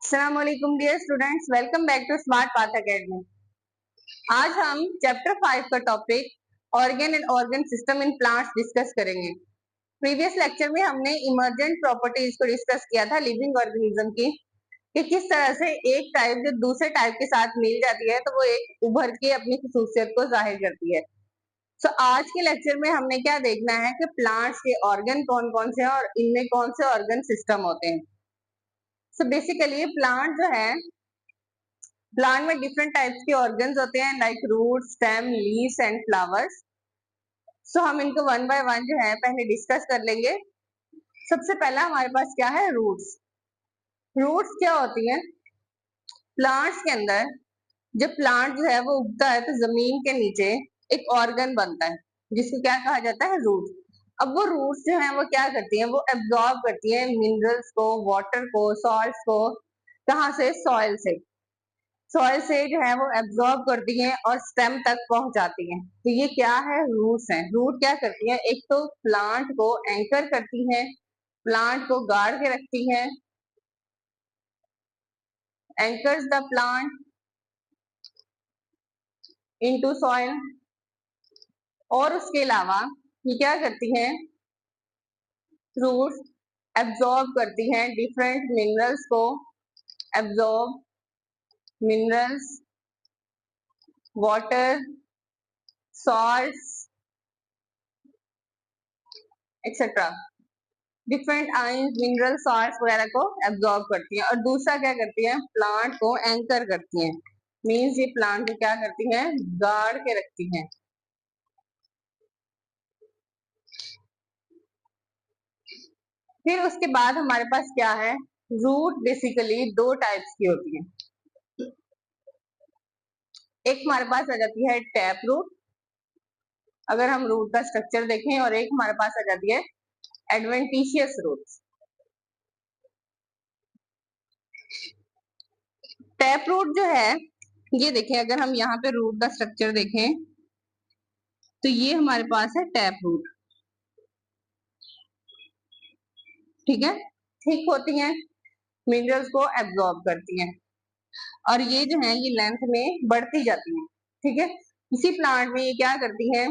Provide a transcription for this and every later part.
अस्सलामुअलैकुम dear students, welcome back to Smart Path Academy. आज हम चैप्टर 5 का topic organ and organ system in plants discuss करेंगे। Previous lecture में हमने इमर्जेंट प्रॉपर्टीज को डिस्कस किया था लिविंग ऑर्गेनिज्म की, कि किस तरह से एक टाइप जो दूसरे टाइप के साथ मिल जाती है तो वो एक उभर के अपनी खसूसियत को जाहिर करती है। तो आज के लेक्चर में हमने क्या देखना है कि प्लांट्स के ऑर्गन कौन कौन से हैं और इनमें कौन से ऑर्गन सिस्टम होते हैं। सो बेसिकली प्लांट जो है, प्लांट में डिफरेंट टाइप्स के ऑर्गन्स होते हैं like root, stem, leaves and flowers. So हम इनको वन बाय वन जो है पहले डिस्कस कर लेंगे। सबसे पहला हमारे पास क्या है, रूट्स। रूट्स क्या होती हैं? प्लांट्स के अंदर जब प्लांट जो है वो उगता है तो जमीन के नीचे एक ऑर्गन बनता है जिसको क्या कहा जाता है, रूट। अब वो रूट्स जो है वो क्या करती हैं, वो एब्जॉर्ब करती हैं मिनरल्स को, वाटर को, सॉल्ट्स को। कहाँ से? सॉइल से। सॉइल से जो है वो एब्जॉर्ब करती हैं और स्टेम तक पहुंचाती हैं। तो ये क्या है, रूट्स हैं। रूट क्या करती हैं? एक तो प्लांट को एंकर करती हैं, प्लांट को गाड़ के रखती हैं, anchors the plant into soil. और उसके अलावा ये क्या करती हैं, रूट्स एब्जॉर्ब करती हैं डिफरेंट मिनरल्स को, absorb minerals, water, salts etcetera. Different ions, mineral, salts वगैरह को एब्जॉर्ब करती हैं। और दूसरा क्या करती है, प्लांट को एंकर करती हैं। मींस ये प्लांट को क्या करती हैं, गाड़ के रखती हैं। फिर उसके बाद हमारे पास क्या है, रूट बेसिकली दो टाइप्स की होती है। एक हमारे पास आ जाती है टैप रूट, अगर हम रूट का स्ट्रक्चर देखें, और एक हमारे पास आ जाती है एडवेंटिशियस रूट। टैप रूट जो है, ये देखें, अगर हम यहाँ पे रूट का स्ट्रक्चर देखें तो ये हमारे पास है टैप रूट। ठीक है, थिक होती हैं, मिनरल्स को एब्जॉर्ब करती हैं, और ये जो है ये लेंथ में बढ़ती जाती हैं। ठीक है, किसी प्लांट में ये क्या करती हैं,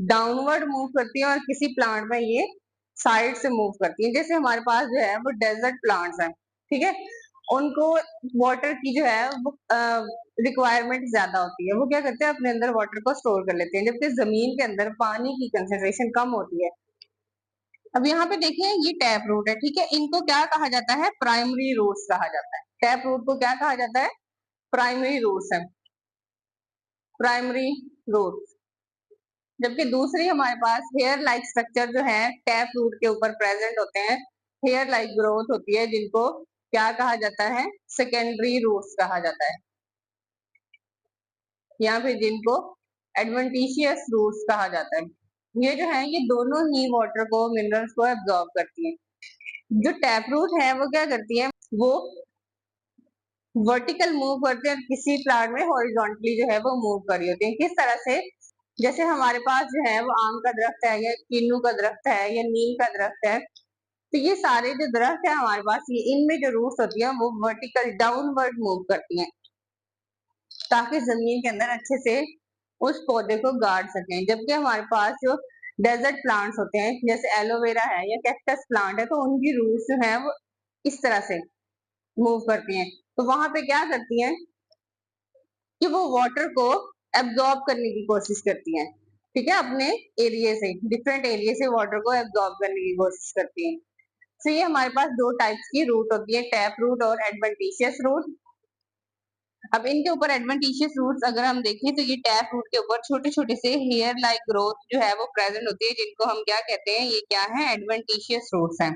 डाउनवर्ड मूव करती हैं, और किसी प्लांट में ये साइड से मूव करती हैं। जैसे हमारे पास जो है वो डेजर्ट प्लांट्स हैं, ठीक है, उनको वाटर की जो है वो रिक्वायरमेंट ज्यादा होती है। वो क्या करते हैं, अपने अंदर वाटर को स्टोर कर लेते हैं, जबकि जमीन के अंदर पानी की कंसेंट्रेशन कम होती है। अब यहाँ पे देखिए ये टैप रूट है, ठीक है, इनको क्या कहा जाता है, प्राइमरी रूट्स कहा जाता है। टैप रूट को क्या कहा जाता है, प्राइमरी रूट्स है, प्राइमरी रूट्स। जबकि दूसरी हमारे पास हेयर लाइक स्ट्रक्चर जो है टैप रूट के ऊपर प्रेजेंट होते हैं, हेयर लाइक ग्रोथ होती है, जिनको क्या कहा जाता है, सेकेंडरी रूट्स कहा जाता है, या फिर जिनको एडवेंटिशियस रूट्स कहा जाता है। ये जो है ये दोनों ही वाटर को, मिनरल्स को एब्जॉर्ब करती हैं। जो टैप रूट है वो क्या करती है, वो वर्टिकल मूव करते हैं, और किसी प्लांट में हॉरिजॉन्टली जो है वो मूव कर रही होती है। किस तरह से? जैसे हमारे पास जो है वो आम का दरख्त है, या किन्नू का दरख्त है, या नीम का दरख्त है, तो ये सारे जो दरख्त है हमारे पास, ये इनमें जो रूट्स होती है वो वर्टिकल डाउनवर्ड मूव करती हैं, ताकि जमीन के अंदर अच्छे से उस पौधे को गाड़ सकें। जबकि हमारे पास जो डेजर्ट प्लांट्स होते हैं, जैसे एलोवेरा है या कैक्टस प्लांट है, तो उनकी रूट्स जो है वो इस तरह से मूव करती हैं। तो वहां पे क्या करती हैं कि वो वाटर को एब्जॉर्ब करने की कोशिश करती हैं। ठीक है, अपने एरिया से, डिफरेंट एरिया से वाटर को एब्जॉर्ब करने की कोशिश करती हैं। तो ये हमारे पास दो टाइप्स की रूट होती है, टैप रूट और एडवेंटिशियस रूट। अब इनके ऊपर एडवेंटिशियस रूट्स अगर हम देखें तो ये टैप रूट के ऊपर छोटे छोटे से हेयर लाइक ग्रोथ जो है वो प्रेजेंट होती है, जिनको हम क्या कहते हैं, ये क्या है, एडवेंटिशियस रूट्स हैं।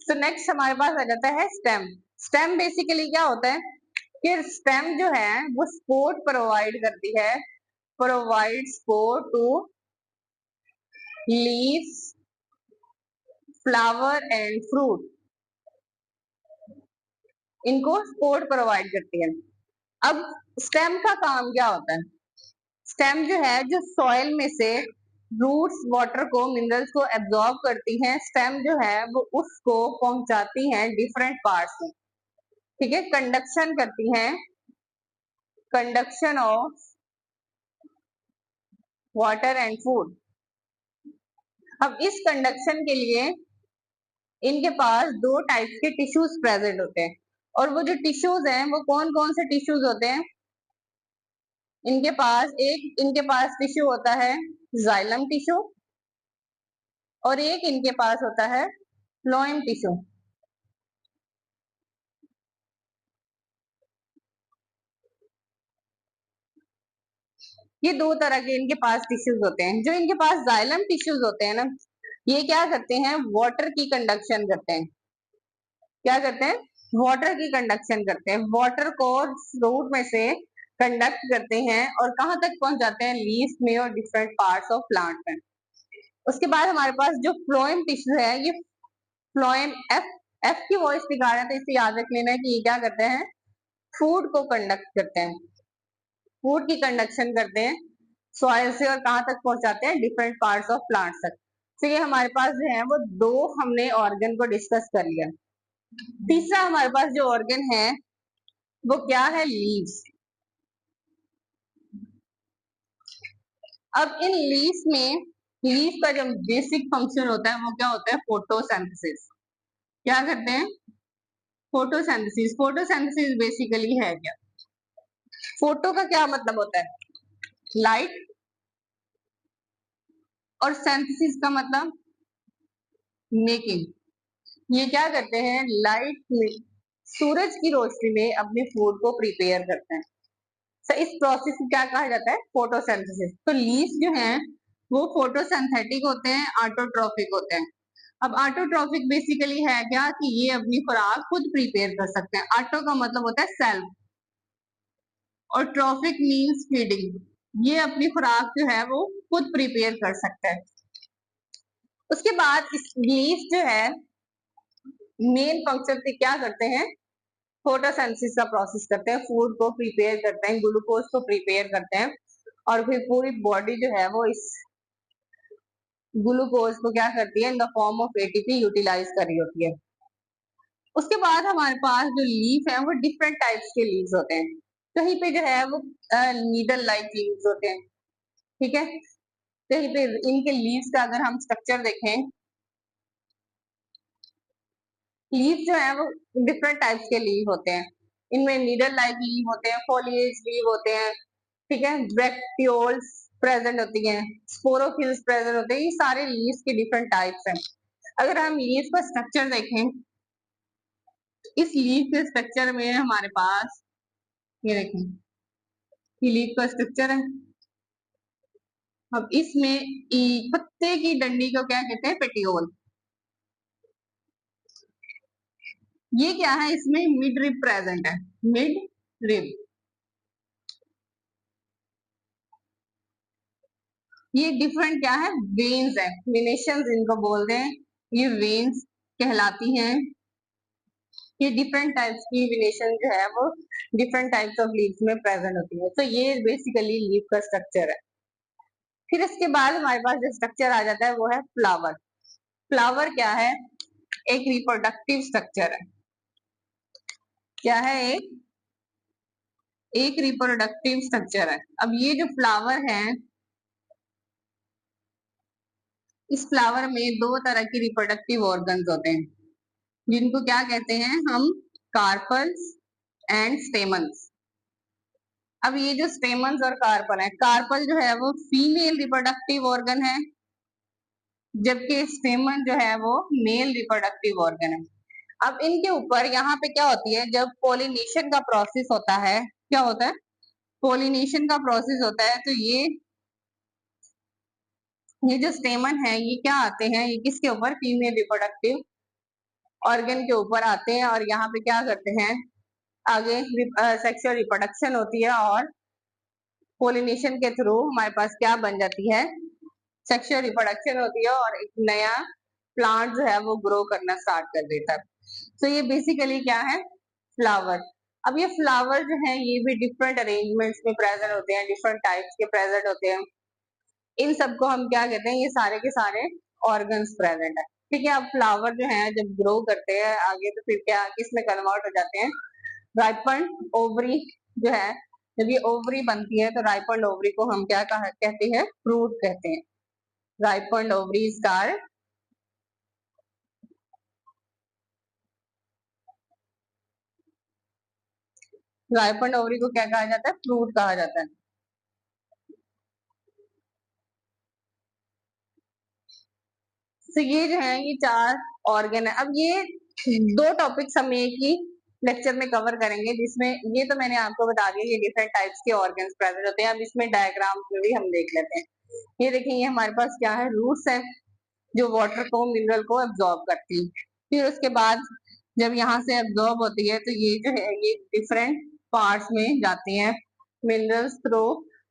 तो नेक्स्ट हमारे पास आ जाता है स्टेम। स्टेम बेसिकली क्या होता है कि स्टेम जो है वो सपोर्ट प्रोवाइड करती है, provide support to leaves, flower and fruit. इनको सपोर्ट प्रोवाइड करती है। अब स्टेम का काम क्या होता है? स्टेम जो है जो सॉइल में से रूट्स वाटर को, मिनरल्स को एब्जॉर्ब करती हैं, स्टेम जो है वो उसको पहुंचाती हैं डिफरेंट पार्ट्स में, ठीक है। कंडक्शन करती हैं, conduction of water and food. अब इस कंडक्शन के लिए इनके पास दो टाइप्स के टिश्यूज प्रेजेंट होते हैं, और वो जो टिश्यूज हैं वो कौन कौन से टिश्यूज होते हैं? इनके पास टिश्यू होता है जाइलम टिश्यू, और एक इनके पास होता है फ्लोएम टिश्यू। ये दो तरह के इनके पास टिश्यूज होते हैं। जो इनके पास जाइलम टिश्यूज होते हैं ना, ये क्या करते हैं? वाटर की कंडक्शन करते हैं। क्या करते हैं? वाटर की कंडक्शन करते हैं। वाटर को रूट में से कंडक्ट करते हैं और कहाँ तक पहुंचाते हैं? लीव्स में और डिफरेंट पार्ट्स ऑफ प्लांट में। उसके बाद हमारे पास जो फ्लोएम टिश्यू है, ये फ्लोएम एफ एफ की वॉइस दिखा रहे हैं, तो इसे याद रख लेना है कि ये क्या करते हैं? फूड को कंडक्ट करते हैं, फूड की कंडक्शन करते हैं सॉइल से, और कहाँ तक पहुंचाते हैं? डिफरेंट पार्ट्स ऑफ प्लांट्स तक। तो ये हमारे पास जो है वो दो हमने ऑर्गन को डिस्कस कर लिया। तीसरा हमारे पास जो ऑर्गन है वो क्या है? लीव्स। अब इन लीव्स में, लीफ का जो बेसिक फंक्शन होता है वो क्या होता है? फोटोसिंथेसिस। क्या करते हैं? फोटोसिंथेसिस। फोटोसिंथेसिस बेसिकली है क्या? फोटो का क्या मतलब होता है? लाइट, और सिंथेसिस का मतलब मेकिंग। ये क्या करते हैं? लाइट में, सूरज की रोशनी में अपने फूड को प्रिपेयर करते हैं। तो इस प्रोसेस को क्या कहा जाता है? फोटोसिंथेसिस। तो लीव्स जो हैं वो फोटोसिंथेटिक होते हैं, ऑटोट्रॉफिक होते हैं। अब ऑटोट्रॉफिक बेसिकली है क्या? कि ये अपनी खुराक खुद प्रिपेयर कर सकते हैं। ऑटो का मतलब होता है सेल्फ, और ट्रॉफिक मीन्स फीडिंग। ये अपनी खुराक जो है वो खुद प्रिपेयर कर सकते हैं। उसके बाद इस लीफ जो है मेन फंक्शन से क्या करते हैं? फोटोसिंथेसिस का प्रोसेस करते हैं, फूड को प्रिपेयर करते हैं, ग्लूकोज को प्रिपेयर करते हैं, और फिर पूरी बॉडी जो है वो इस ग्लूकोज को क्या करती है? In the form of ATP utilize कर रही होती है। उसके बाद हमारे पास जो लीफ है वो डिफरेंट टाइप्स के लीव्स होते हैं। कहीं पे जो है वो नीडल लाइक लीव्स होते हैं, ठीक है। कहीं पे इनके लीव्स का अगर हम स्ट्रक्चर देखें, लीव जो है वो डिफरेंट टाइप्स के लीव होते हैं। इनमें नीडल लाइक लीव होते हैं, फॉलिएज लीव होते हैं, ठीक है। ब्रैक्टियोल्स प्रेजेंट होती हैं, स्पोरोफिल्स प्रेजेंट होते हैं। ये सारे लीव्स के डिफरेंट टाइप्स हैं। अगर हम लीव का स्ट्रक्चर देखें, इस लीव के स्ट्रक्चर में हमारे पास ये देखें, ये लीव का स्ट्रक्चर है। अब इसमें पत्ते की डंडी को क्या कहते हैं? पेटियोल। ये क्या है? इसमें मिड रिब प्रेजेंट है, मिड रिब। ये डिफरेंट क्या है? वेन्स है, वेनेशंस इनको बोलते हैं। ये वेन्स कहलाती हैं। ये डिफरेंट टाइप्स की वेनेशन जो है वो डिफरेंट टाइप्स ऑफ लीव्स में प्रेजेंट होती है। तो ये बेसिकली लीव का स्ट्रक्चर है। फिर इसके बाद हमारे पास जो स्ट्रक्चर आ जाता है वो है फ्लावर। फ्लावर क्या है? एक रिप्रोडक्टिव स्ट्रक्चर है। क्या है? एक रिप्रोडक्टिव स्ट्रक्चर है। अब ये जो फ्लावर है, इस फ्लावर में दो तरह की रिप्रोडक्टिव ऑर्गन्स होते हैं, जिनको क्या कहते हैं हम? Carpels and stamens. अब ये जो स्टेमन्स और कार्पल है, कार्पल जो है वो फीमेल रिप्रोडक्टिव ऑर्गन है, जबकि स्टेमन जो है वो मेल रिप्रोडक्टिव ऑर्गन है। अब इनके ऊपर यहाँ पे क्या होती है? जब पोलिनेशन का प्रोसेस होता है, क्या होता है? पोलिनेशन का प्रोसेस होता है, तो ये जो स्टेमन है ये क्या आते हैं? ये किसके ऊपर? फीमेल रिप्रोडक्टिव ऑर्गन के ऊपर आते हैं, और यहाँ पे क्या करते हैं? आगे सेक्सुअल रिप्रोडक्शन होती है, और पोलिनेशन के थ्रू हमारे पास क्या बन जाती है? सेक्सुअल रिप्रोडक्शन होती है, और एक नया प्लांट जो है वो ग्रो करना स्टार्ट कर देता है। तो ये बेसिकली क्या है? फ्लावर। अब ये फ्लावर जो है ये भी डिफरेंट अरेंजमेंट्स में प्रेजेंट होते हैं, डिफरेंट टाइप्स के प्रेजेंट होते हैं। इन सबको हम क्या कहते हैं, ये सारे के सारे ऑर्गन्स प्रेजेंट है। ठीक है, अब फ्लावर जो है जब ग्रो करते हैं आगे तो फिर क्या किसमें कन्वर्ट हो जाते हैं, राइपन्ड ओवरी जो है, जब ये ओवरी बनती है तो राइपन्ड ओवरी को हम क्या कहते हैं, फ्रूट कहते हैं। राइपन्ड ओवरीज आर राइपन्ड ओवरी को क्या कहा जाता है, फ्रूट कहा जाता है। तो ये जो है ये 4 ऑर्गन है। अब ये 2 टॉपिक्स हम एक ही लेक्चर में कवर करेंगे, जिसमें ये तो मैंने आपको बता दिया ये डिफरेंट टाइप्स के ऑर्गन्स प्रेजेंट होते हैं। अब इसमें डायग्राम्स में भी हम देख लेते हैं। ये देखिए, ये हमारे पास क्या है, रूट्स है जो वाटर को मिनरल को एब्जॉर्ब करती है। फिर उसके बाद जब यहाँ से एब्जॉर्ब होती है तो ये जो है ये डिफरेंट पार्ट्स में जाती हैं minerals through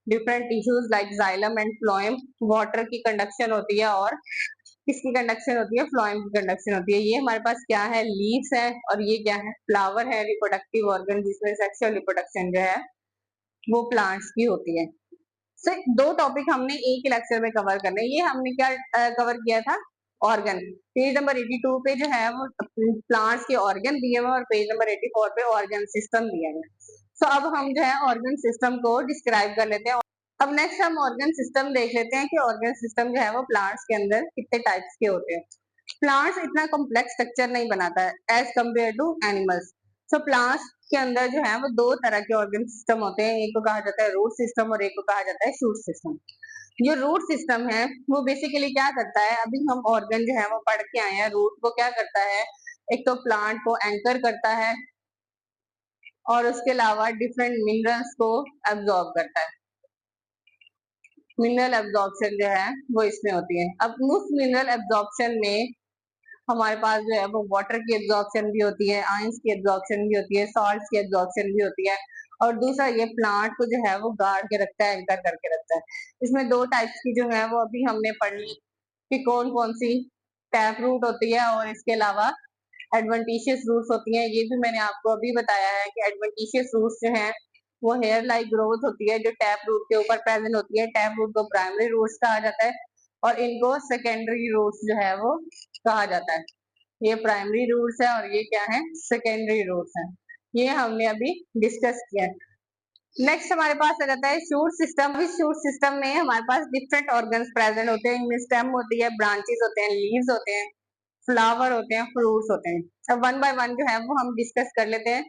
different tissues like xylem and phloem. Water की कंडक्शन होती है और किसकी कंडक्शन होती है, फ्लोएम की कंडक्शन होती है। ये हमारे पास क्या है, लीव्स है, और ये क्या है, फ्लावर है, रिप्रोडक्टिव ऑर्गन जिसमें सेक्सुअल रिप्रोडक्शन जो है वो प्लांट्स की होती है। तो 2 टॉपिक हमने एक ही लेक्चर में कवर करने। ये हमने क्या कवर किया था, ऑर्गन। पेज नंबर 82 पे जो है वो प्लांट्स के ऑर्गन दिए हुए और पेज नंबर 84 पे ऑर्गन सिस्टम दिया हुआ है। तो अब हम जो है ऑर्गन सिस्टम को डिस्क्राइब कर लेते हैं। अब नेक्स्ट हम ऑर्गन सिस्टम देख लेते हैं कि ऑर्गन सिस्टम जो है वो प्लांट्स के अंदर कितने टाइप्स के होते हैं। प्लांट्स इतना कॉम्प्लेक्स स्ट्रक्चर नहीं बनाता है as compare to animals. So plants के अंदर जो है वो 2 तरह के ऑर्गन सिस्टम होते हैं, एक को कहा जाता है रूट सिस्टम और एक को कहा जाता है शूट सिस्टम। जो रूट सिस्टम है वो बेसिकली क्या करता है, अभी हम ऑर्गन जो है वो पढ़ के आए हैं। रूट को क्या करता है, एक तो प्लांट को एंकर करता है और उसके अलावा डिफरेंट मिनरल्स को एब्जॉर्ब करता है। मिनरल एब्जॉर्प्शन जो है वो इसमें होती है। अब उस मिनरल एब्जॉर्प्शन में हमारे पास जो है वो वाटर की एब्जॉर्प्शन भी होती है, आयंस की एब्जॉर्प्शन भी होती है, सॉल्ट्स की एब्जॉर्प्शन भी होती है, और दूसरा ये प्लांट को जो है वो गाड़ के रखता है, एंकर करके रखता है। इसमें 2 टाइप्स की जो है वो अभी हमने पढ़ी कि कौन कौन सी, टैप रूट होती है और इसके अलावा एडवेंटिशियस रूट्स होती हैं। ये भी मैंने आपको अभी बताया है कि एडवेंटिशियस रूट्स जो हैं वो हेयर लाइक ग्रोथ होती है जो टैप रूट के ऊपर प्रेजेंट होती है। टैप रूट को प्राइमरी रूट्स कहा जाता है और इनको सेकेंडरी रूट्स जो है वो कहा जाता है। ये प्राइमरी रूट्स है और ये क्या है, सेकेंडरी रूट्स है। ये हमने अभी डिस्कस किया है। नेक्स्ट हमारे पास आ जाता है शूट सिस्टम। इस शूट सिस्टम में हमारे पास डिफरेंट ऑर्गन्स प्रेजेंट होते हैं। इनमें स्टेम होती है, ब्रांचेस होते हैं, लीव्स होते हैं, फ्लावर होते हैं, फ्रूट्स होते हैं। अब वन बाय वन जो है वो हम डिस्कस कर लेते हैं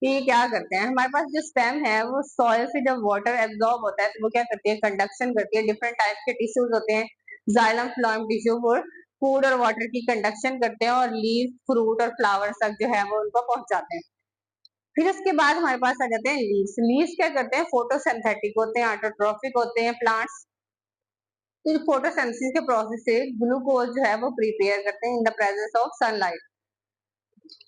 कि ये क्या करते हैं। हमारे पास जो स्टेम है वो सॉइल से जब वाटर एब्जॉर्ब होता है तो वो क्या करती है, कंडक्शन करती है। डिफरेंट टाइप के टिश्यूज होते हैं, जाइलम फ्लोएम टिश्यू वो फूड और वाटर की कंडक्शन करते हैं और लीव फ्रूट और फ्लावर तक जो है वो उनको पहुंचाते हैं। फिर उसके बाद हमारे पास आ जाते हैं लीव्स। लीव्स क्या करते हैं, फोटोसिंथेटिक होते हैं, ऑटोट्रॉफिक होते हैं प्लांट्स। तो फोटोसिंथेसिस के प्रोसेस से ग्लूकोज जो है वो प्रिपेयर करते हैं in the presence of sunlight.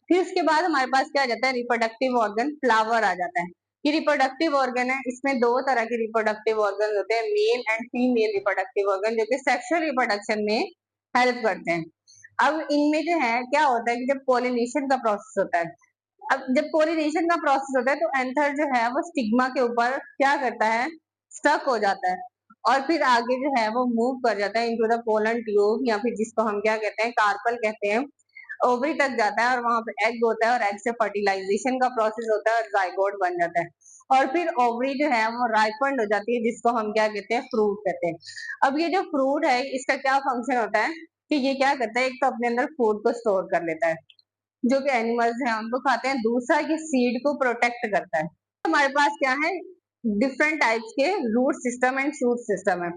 फिर उसके बाद हमारे पास क्या आ जाता है, रिप्रोडक्टिव ऑर्गन, फ्लावर आ जाता है। ये रिप्रोडक्टिव ऑर्गन है, इसमें 2 तरह के रिप्रोडक्टिव ऑर्गन होते हैं, male and female reproductive organ, जो कि सेक्सुअल रिप्रोडक्शन में हेल्प करते हैं। अब इनमें जो है क्या होता है कि जब पोलिनेशन का प्रोसेस होता है, अब जब पोलिनेशन का प्रोसेस होता है तो एंथर जो है वो स्टिग्मा के ऊपर क्या करता है, स्टक हो जाता है और फिर आगे जो है वो मूव कर जाता है इनटू द पोलन ट्यूब, या फिर जिसको हम क्या कहते हैं, कार्पल कहते हैं। ओवरी तक जाता है और वहां पे एग होता है और एग से फर्टिलाइजेशन का प्रोसेस होता है और जाइगोट बन जाता है। और फिर ओवरी जो है वो राइपन्ड हो जाती है, जिसको हम क्या कहते हैं, फ्रूट कहते हैं। अब ये जो फ्रूट है इसका क्या फंक्शन होता है कि ये क्या करता है, एक तो अपने अंदर फूड को स्टोर कर लेता है जो कि एनिमल्स हैं उनको खाते हैं, दूसरा ये सीड को प्रोटेक्ट करता है। हमारे पास क्या है, डिफरेंट टाइप्स के root system and shoot system है।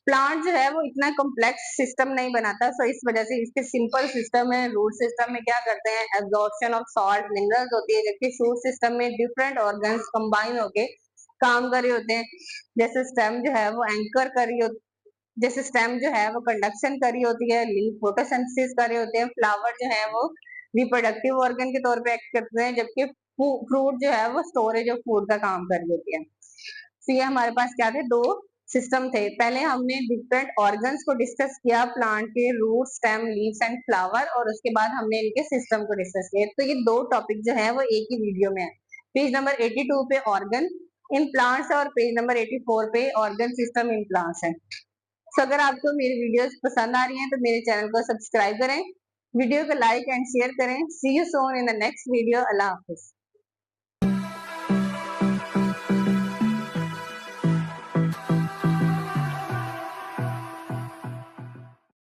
प्लांट जो है वो इतना कॉम्प्लेक्स सिस्टम नहीं बनाता, सो इस वजह से इसके सिंपल सिस्टम है। रूट सिस्टम में क्या करते हैं, एब्जॉर्प्शन ऑफ सॉल्ट मिनरल्स होती है, जबकि शूट सिस्टम में डिफरेंट ऑर्गन्स कंबाइन होके काम कर रहे होते हैं। जैसे स्टेम जो है वो एंकर कर रही होती जैसे स्टेम जो है वो कंडक्शन कर रही होती है, लीफ फोटोसिंथेसिस कर रहे होते हैं, फ्लावर जो है वो रिप्रोडक्टिव ऑर्गन के तौर पे एक्ट करते हैं, जबकि फ्रूट जो है वो स्टोरेज ऑफ फूड का काम कर रही होती है। तो ये हमारे पास क्या थे, 2 सिस्टम थे। पहले हमने डिफरेंट ऑर्गन्स को डिस्कस किया, प्लांट के root, stem, leaves and flower, और उसके बाद हमने इनके सिस्टम को डिस्कस किया। तो ये 2 टॉपिक जो है वो एक ही वीडियो में है। पेज नंबर 82 पे ऑर्गन इन प्लांट्स और पेज नंबर 84 पे ऑर्गन सिस्टम इन प्लांट्स है। सो अगर आपको मेरी वीडियोस पसंद आ रही हैं तो मेरे चैनल को सब्सक्राइब करें, वीडियो को लाइक एंड शेयर करें। See you soon in the next video. अल्लाह हाफिज।